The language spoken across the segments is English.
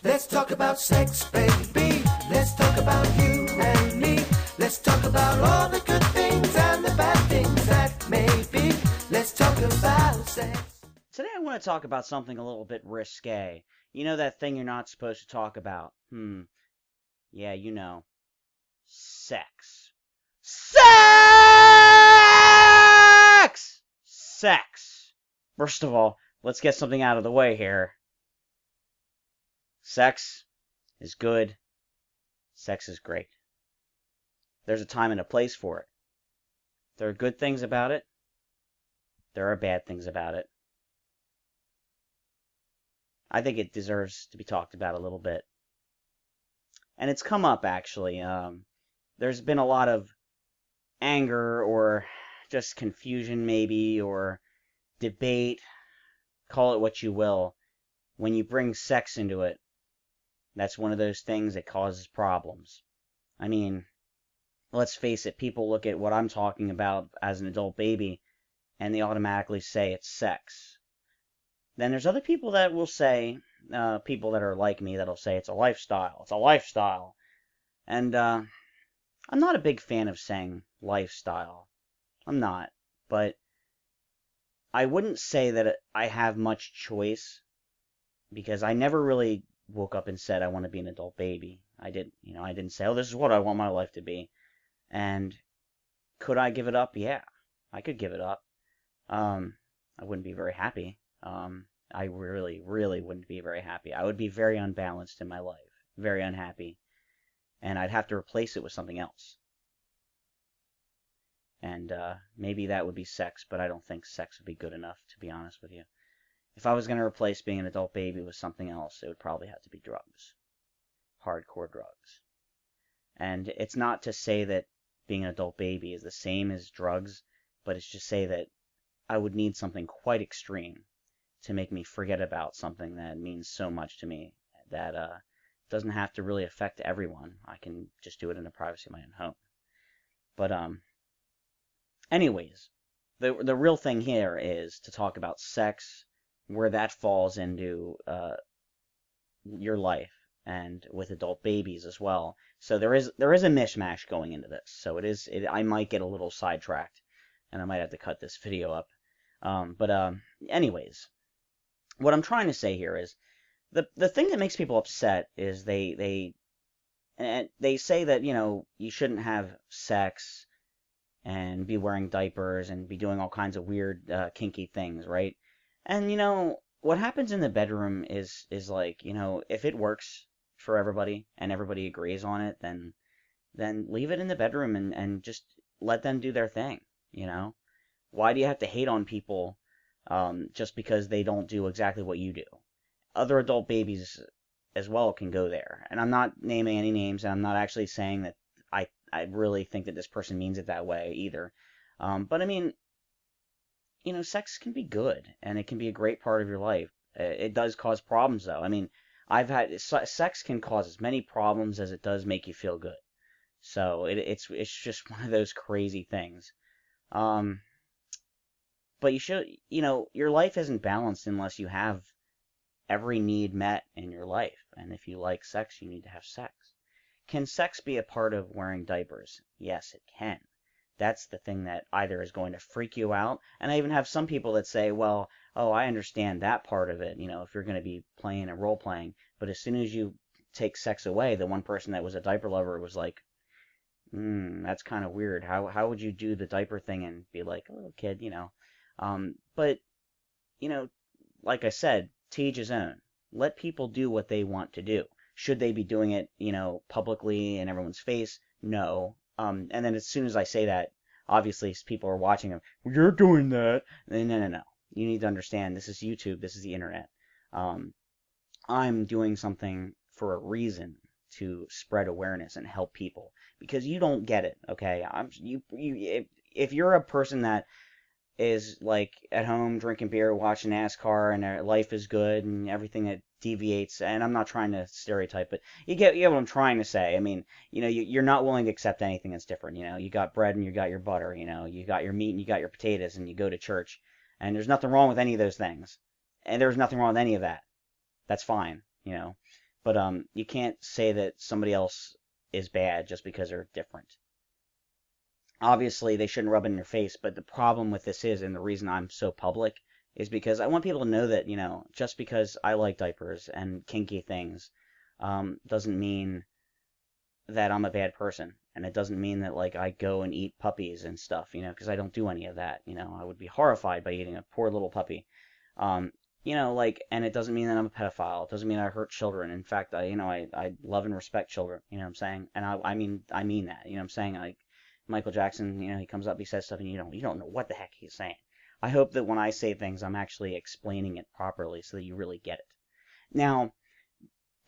Let's talk about sex, baby. Let's talk about you and me. Let's talk about all the good things and the bad things that may be. Let's talk about sex. Today I want to talk about something a little bit risque. You know that thing you're not supposed to talk about? Yeah, you know. Sex. Sex! Sex! First of all, let's get something out of the way here. Sex is good. Sex is great. There's a time and a place for it. There are good things about it. There are bad things about it. I think it deserves to be talked about a little bit. And it's come up, actually. There's been a lot of anger or just confusion, maybe, or debate, call it what you will, when you bring sex into it. That's one of those things that causes problems. I mean, let's face it, people look at what I'm talking about as an adult baby, and they automatically say it's sex. Then there's other people that will say, people that are like me, that'll say it's a lifestyle. It's a lifestyle. And I'm not a big fan of saying lifestyle. I'm not. But I wouldn't say that I have much choice, because I never really woke up and said I want to be an adult baby. I didn't say, oh, this is what I want my life to be. And could I give it up? Yeah, I could give it up. I wouldn't be very happy. I really, really wouldn't be very happy. I would be very unbalanced in my life, very unhappy, and I'd have to replace it with something else. And maybe that would be sex, but I don't think sex would be good enough, to be honest with you. If I was going to replace being an adult baby with something else, it would probably have to be drugs. Hardcore drugs. And it's not to say that being an adult baby is the same as drugs, but it's just say that I would need something quite extreme to make me forget about something that means so much to me, that doesn't have to really affect everyone. I can just do it in the privacy of my own home. But anyways, the real thing here is to talk about sex, where that falls into your life, and with adult babies as well. So there is a mishmash going into this. So I might get a little sidetracked, and I might have to cut this video up. Anyways, what I'm trying to say here is the thing that makes people upset is they say that, you know, you shouldn't have sex and be wearing diapers and be doing all kinds of weird kinky things, right? And you know what happens in the bedroom is like, you know, if it works for everybody and everybody agrees on it, then leave it in the bedroom and just let them do their thing, you know? Why do you have to hate on people just because they don't do exactly what you do? Other adult babies as well can go there. And I'm not naming any names, and I'm not actually saying that I really think that this person means it that way either. But I mean, you know, sex can be good, and it can be a great part of your life. It does cause problems, though. I mean, sex can cause as many problems as it does make you feel good. So it's just one of those crazy things. But you should, you know, your life isn't balanced unless you have every need met in your life. And if you like sex, you need to have sex. Can sex be a part of wearing diapers? Yes, it can. That's the thing that either is going to freak you out. And I even have some people that say, well, oh, I understand that part of it, you know, if you're going to be playing and role playing. But as soon as you take sex away, the one person that was a diaper lover was like, that's kind of weird. How would you do the diaper thing and be like a little kid, you know? But, you know, like I said, to each his own. Let people do what they want to do. Should they be doing it, you know, publicly in everyone's face? No. And then as soon as I say that, obviously people are watching them. Well, you're doing that. No. You need to understand, this is YouTube. This is the internet. I'm doing something for a reason, to spread awareness and help people, because you don't get it, okay? If you're a person that is like at home drinking beer, watching NASCAR, and their life is good and everything that deviates, and I'm not trying to stereotype, but you get what I'm trying to say. I mean, you know, you're not willing to accept anything that's different. You know, you got bread and you got your butter, you know, you got your meat and you got your potatoes, and you go to church, and there's nothing wrong with any of those things, and there's nothing wrong with any of that. That's fine, you know. But you can't say that somebody else is bad just because they're different. Obviously, they shouldn't rub it in your face, but the problem with this is, and the reason I'm so public, is because I want people to know that, just because I like diapers and kinky things, doesn't mean that I'm a bad person. And it doesn't mean that, like, I go and eat puppies and stuff, because I don't do any of that. I would be horrified by eating a poor little puppy. And it doesn't mean that I'm a pedophile. It doesn't mean I hurt children. In fact, I love and respect children, you know what I'm saying? And I mean that, you know what I'm saying? Like, Michael Jackson, he comes up, he says stuff, and you don't know what the heck he's saying. I hope that when I say things, I'm actually explaining it properly so that you really get it. Now,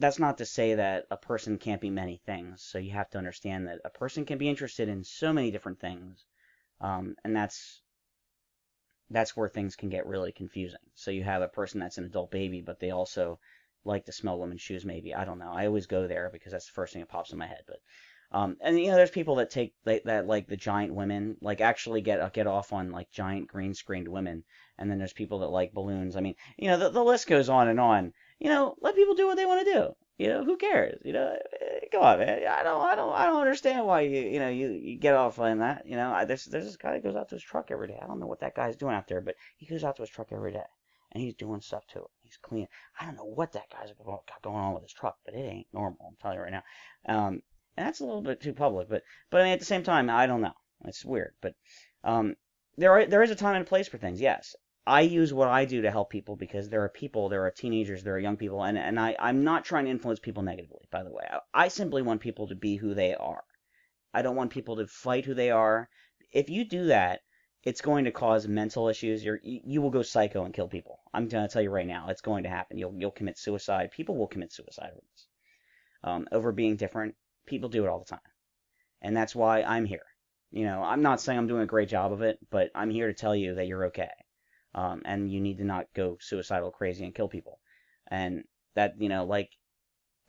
that's not to say that a person can't be many things. So you have to understand that a person can be interested in so many different things, and that's where things can get really confusing. So you have a person that's an adult baby, but they also like to smell women's shoes, maybe. I don't know. I always go there because that's the first thing that pops in my head. But and there's people that take that like the giant women, like actually get off on like giant green screened women, and then there's people that like balloons. I mean, the list goes on and on. Let people do what they want to do. Who cares? Come on, man. I don't understand why you get off on that. There's this guy that goes out to his truck every day. I don't know what that guy's doing out there, but he goes out to his truck every day, and he's doing stuff to it. He's cleaning. I don't know what that guy's got going on with his truck, but it ain't normal. I'm telling you right now. And that's a little bit too public, but I mean, at the same time, I don't know. It's weird, but there is a time and a place for things. Yes, I use what I do to help people because there are teenagers, there are young people, and I'm not trying to influence people negatively. By the way, I simply want people to be who they are. I don't want people to fight who they are. If you do that, it's going to cause mental issues. You will go psycho and kill people. I'm going to tell you right now, it's going to happen. You'll commit suicide. People will commit suicide over this. Over being different. People do it all the time. And that's why I'm here. I'm not saying I'm doing a great job of it, but I'm here to tell you that you're okay. And you need to not go suicidal crazy and kill people. And that,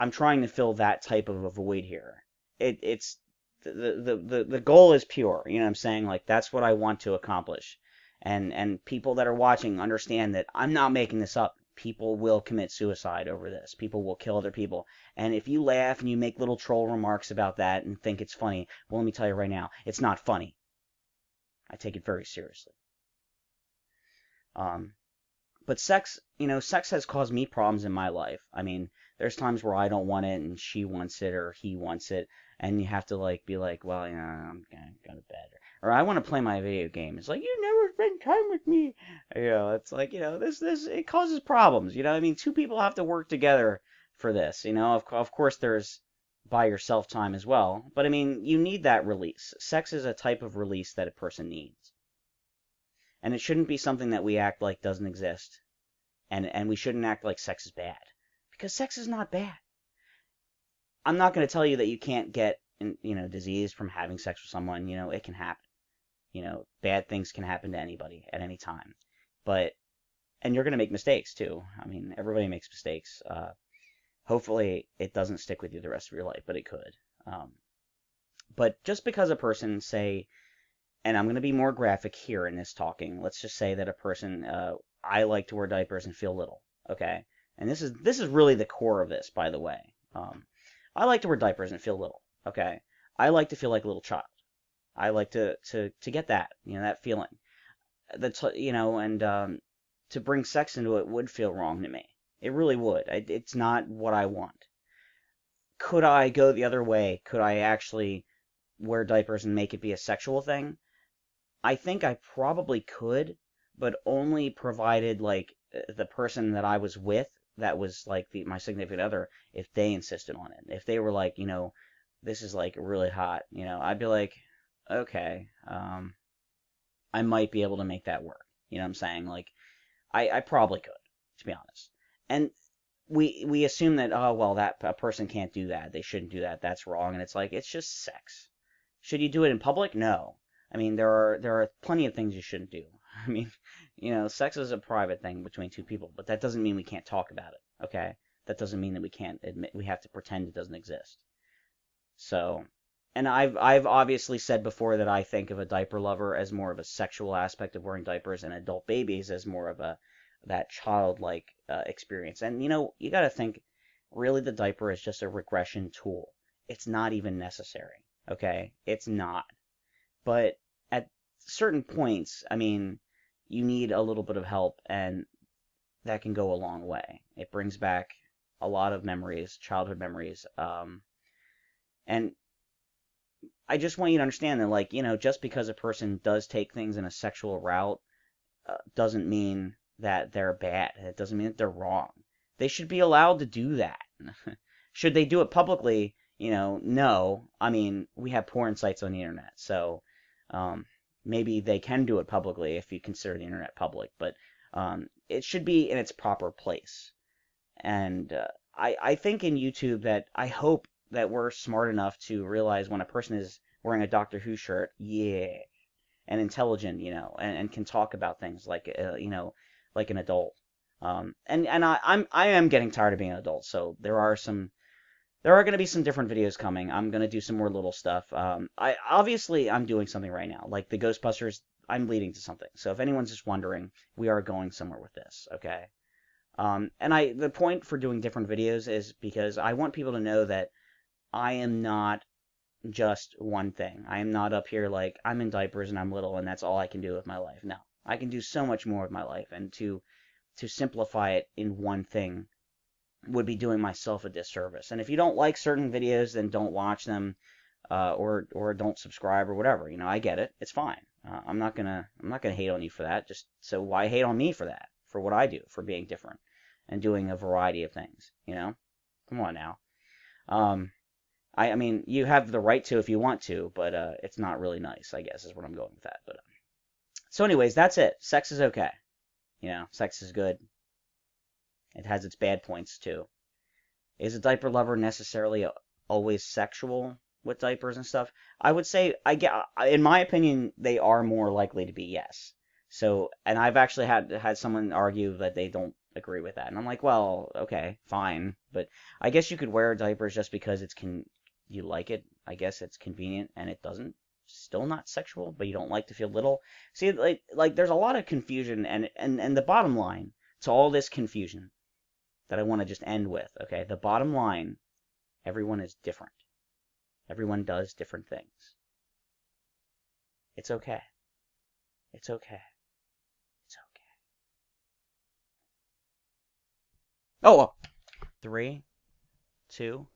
I'm trying to fill that type of a void here. It's the goal is pure. You know what I'm saying? Like, that's what I want to accomplish. And people that are watching understand that I'm not making this up. People will commit suicide over this. People will kill other people. And if you laugh and you make little troll remarks about that and think it's funny, well, let me tell you right now, it's not funny. I take it very seriously. But sex has caused me problems in my life. I mean, there's times where I don't want it and she wants it or he wants it, and you have to be like, well, I'm gonna go to bed, or I want to play my video game. It's like, you never spend time with me. It's like, this it causes problems. I mean, two people have to work together for this. Of course there's by yourself time as well, but I mean, you need that release. Sex is a type of release that a person needs. And it shouldn't be something that we act like doesn't exist. And we shouldn't act like sex is bad. Because sex is not bad. I'm not going to tell you that you can't get, disease from having sex with someone. It can happen. Bad things can happen to anybody at any time. And you're going to make mistakes too. I mean, everybody makes mistakes. Hopefully it doesn't stick with you the rest of your life, but it could. But just because a person, say, and I'm going to be more graphic here in this talking. Let's just say that a person, I like to wear diapers and feel little, okay? And this is really the core of this, by the way. I like to wear diapers and feel little, okay? I like to feel like a little child. I like to get that, that feeling. To bring sex into it would feel wrong to me. It really would. It's not what I want. Could I go the other way? Could I actually wear diapers and make it be a sexual thing? I think I probably could, but only provided the person that I was with, that was my significant other, if they insisted on it. If they were like, this is really hot, I'd be like, okay, I might be able to make that work. You know what I'm saying? I probably could, to be honest. And we assume that, oh, well, that a person can't do that. They shouldn't do that. That's wrong. And it's like, it's just sex. Should you do it in public? No. I mean, there are plenty of things you shouldn't do. I mean, sex is a private thing between two people, but that doesn't mean we can't talk about it, okay? That doesn't mean that we can't admit, we have to pretend it doesn't exist. So, and I've obviously said before that I think of a diaper lover as more of a sexual aspect of wearing diapers, and adult babies as more of that childlike experience. And you got to think, really the diaper is just a regression tool. It's not even necessary, okay? It's not. But at certain points, I mean, you need a little bit of help, and that can go a long way. It brings back a lot of memories, childhood memories. And I just want you to understand that, like, just because a person does take things in a sexual route doesn't mean that they're bad. It doesn't mean that they're wrong. They should be allowed to do that. Should they do it publicly? No. I mean, we have porn sites on the internet, so maybe they can do it publicly if you consider the internet public, but it should be in its proper place. And I think in YouTube that I hope that we're smart enough to realize when a person is wearing a Doctor Who shirt, yeah, and intelligent, and can talk about things like, like an adult. I am getting tired of being an adult, so there are going to be some different videos coming. I'm going to do some more little stuff. I'm doing something right now, like the Ghostbusters. I'm leading to something. So if anyone's just wondering, we are going somewhere with this, okay? The point for doing different videos is because I want people to know that I am not just one thing. I am not up here like I'm in diapers and I'm little and that's all I can do with my life. No, I can do so much more with my life, and to simplify it in one thing would be doing myself a disservice. And if you don't like certain videos, then don't watch them, or don't subscribe or whatever. I get it. It's fine. I'm not gonna hate on you for that. Just so why hate on me for that? For what I do, for being different and doing a variety of things. Come on now. I mean, you have the right to if you want to, but it's not really nice, I guess, is what I'm going with that. But so anyways, that's it. Sex is okay. Sex is good. It has its bad points too. Is a diaper lover necessarily always sexual with diapers and stuff? I would say, in my opinion, they are more likely to be yes. So, and I've actually had someone argue that they don't agree with that, and I'm like, well, okay, fine, but I guess you could wear diapers just because you like it. I guess it's convenient, and it doesn't. Still not sexual, but you don't like to feel little. See, like there's a lot of confusion, and the bottom line to all this confusion that I want to just end with, okay? The bottom line, everyone is different. Everyone does different things. It's okay. It's okay. It's okay. Oh, 3, 2,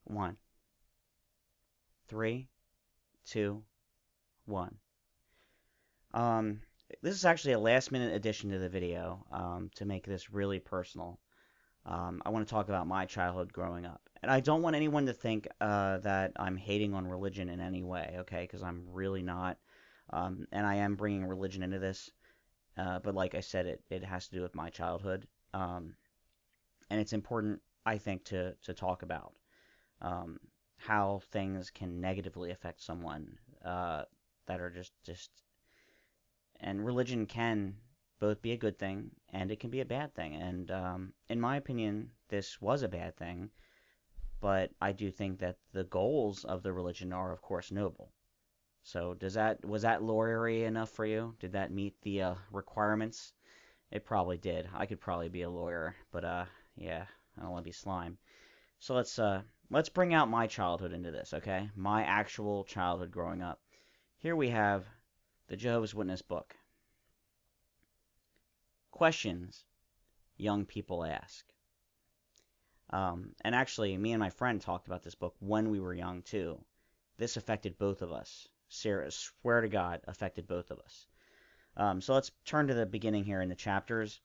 1. 3, 2, 1. This is actually a last-minute addition to the video to make this really personal. I want to talk about my childhood growing up. And I don't want anyone to think that I'm hating on religion in any way, okay? Because I'm really not. And I am bringing religion into this. But like I said, it has to do with my childhood. And it's important, I think, to talk about how things can negatively affect someone that are just. And religion can both be a good thing and it can be a bad thing. And in my opinion, this was a bad thing. But I do think that the goals of the religion are, of course, noble. So was that lawyery enough for you? Did that meet the requirements? It probably did. I could probably be a lawyer, but yeah, I don't want to be slime. So let's bring out my childhood into this, okay? My actual childhood growing up. Here we have the Jehovah's Witness book. Questions young people ask. And actually, me and my friend talked about this book when we were young, too. This affected both of us. Sarah, swear to God, affected both of us. So let's turn to the beginning here in the chapters.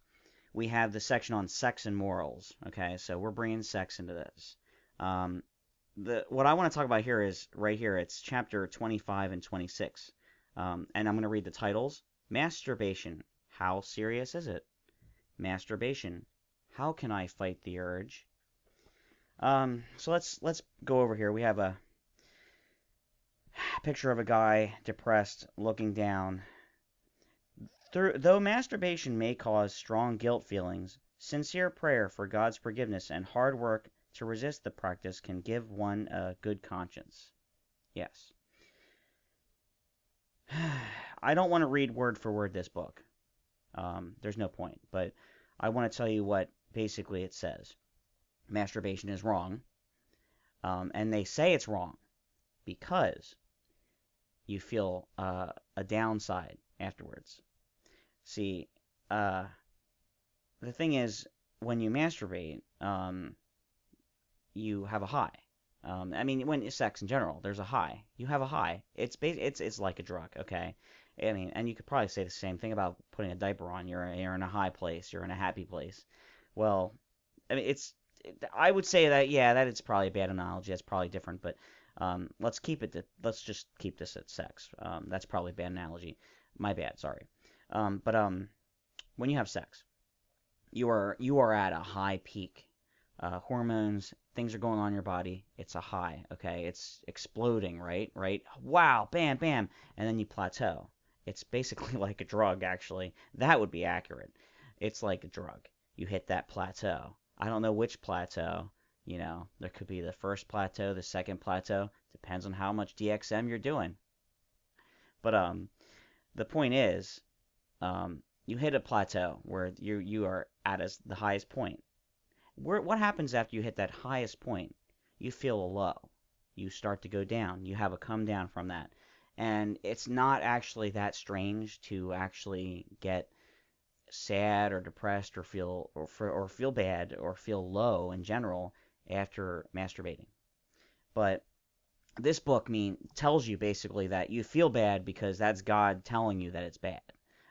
We have the section on sex and morals. Okay, so we're bringing sex into this. What I want to talk about here is right here. It's chapter 25 and 26. And I'm going to read the titles. Masturbation. How serious is it? Masturbation. How can I fight the urge? So let's go over here. We have a picture of a guy depressed, looking down. Though masturbation may cause strong guilt feelings, sincere prayer for God's forgiveness and hard work to resist the practice can give one a good conscience. Yes. I don't want to read word for word this book. There's no point, but I want to tell you what basically it says. masturbation is wrong, and they say it's wrong because you feel a downside afterwards. See, uh, the thing is, when you masturbate, you have a high. I mean, when sex in general, there's a high. You have a high. It's like a drug, okay? I mean, and you could probably say the same thing about putting a diaper on. You're in a high place. You're in a happy place. Well, I mean, I would say that yeah, that is probably a bad analogy. That's probably different, but let's just keep this at sex. That's probably a bad analogy. My bad. Sorry. But when you have sex, you are at a high peak. Hormones, things are going on in your body. It's a high, okay? It's exploding, right? Right? Wow, bam, bam, and then you plateau. It's basically like a drug, actually. That would be accurate. It's like a drug. You hit that plateau. I don't know which plateau. There could be the first plateau, the second plateau. Depends on how much DXM you're doing. But the point is, you hit a plateau where you are at the highest point. What happens after you hit that highest point? You feel a low. You start to go down. You have a come down from that. And it's not actually that strange to actually get sad or depressed or feel bad or feel low in general after masturbating. But this book tells you basically that you feel bad because that's God telling you that it's bad.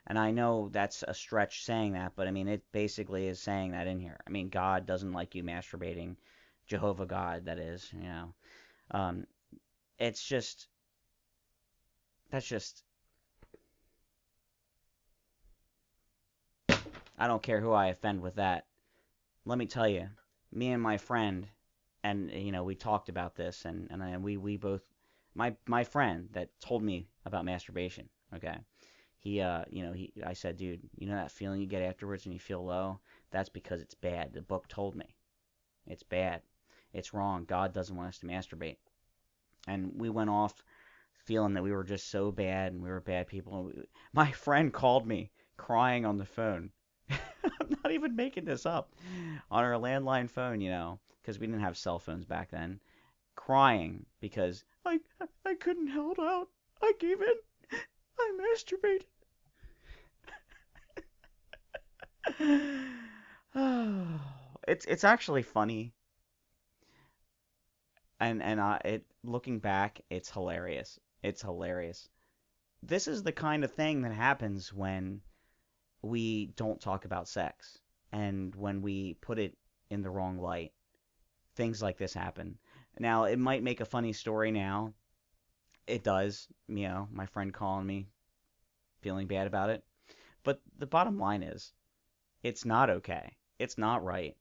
And I know that's a stretch saying that, but I mean, it basically is saying that in here. I mean, God doesn't like you masturbating. Jehovah God, that is. Um, it's just, that's just, I don't care who I offend with that. Let me tell you, me and my friend, and, we talked about this, and we both, my friend that told me about masturbation, okay? I said, dude, that feeling you get afterwards when you feel low? That's because it's bad. The book told me. It's bad. It's wrong. God doesn't want us to masturbate. And we went off feeling that we were just so bad and we were bad people. My friend called me crying on the phone. I'm not even making this up. On our landline phone, because we didn't have cell phones back then. Crying because I couldn't hold out. I gave in. I masturbated. It's actually funny, and it looking back, it's hilarious. It's hilarious. This is the kind of thing that happens when we don't talk about sex, and when we put it in the wrong light. Things like this happen. Now, it might make a funny story now. It does, my friend calling me, feeling bad about it. But the bottom line is, it's not okay. It's not right.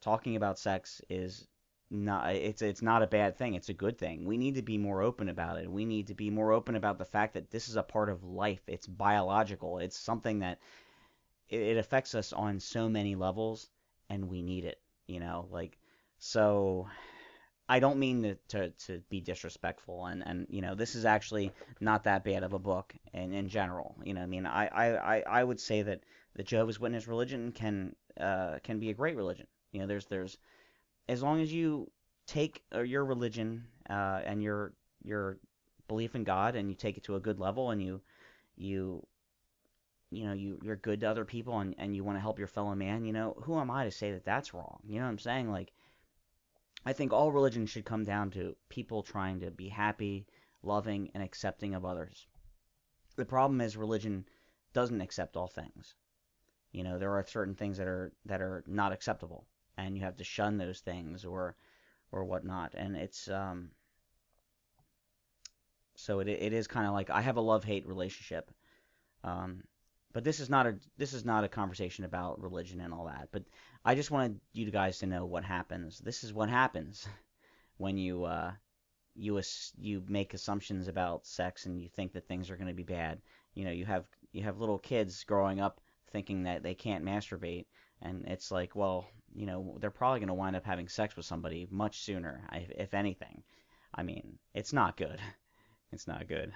Talking about sex is not it's not a bad thing. It's a good thing. We need to be more open about it. We need to be more open about the fact that this is a part of life. It's biological. It's something that it affects us on so many levels, and we need it, like so I don't mean to be disrespectful, and this is actually not that bad of a book in general. I mean, I would say that the Jehovah's Witness religion can be a great religion. There's as long as you take your religion and your belief in God, and you take it to a good level, and you you're good to other people, and you want to help your fellow man. Who am I to say that that's wrong? You know what I'm saying? Like, I think all religion should come down to people trying to be happy, loving, and accepting of others. The problem is religion doesn't accept all things. There are certain things that are not acceptable, and you have to shun those things or whatnot. And it's so it is kind of like I have a love-hate relationship. Um, but this is not a conversation about religion and all that. But I just wanted you guys to know what happens. This is what happens when you make assumptions about sex and you think that things are going to be bad. You have little kids growing up thinking that they can't masturbate, and it's like, well, they're probably going to wind up having sex with somebody much sooner, if anything. I mean, it's not good. It's not good.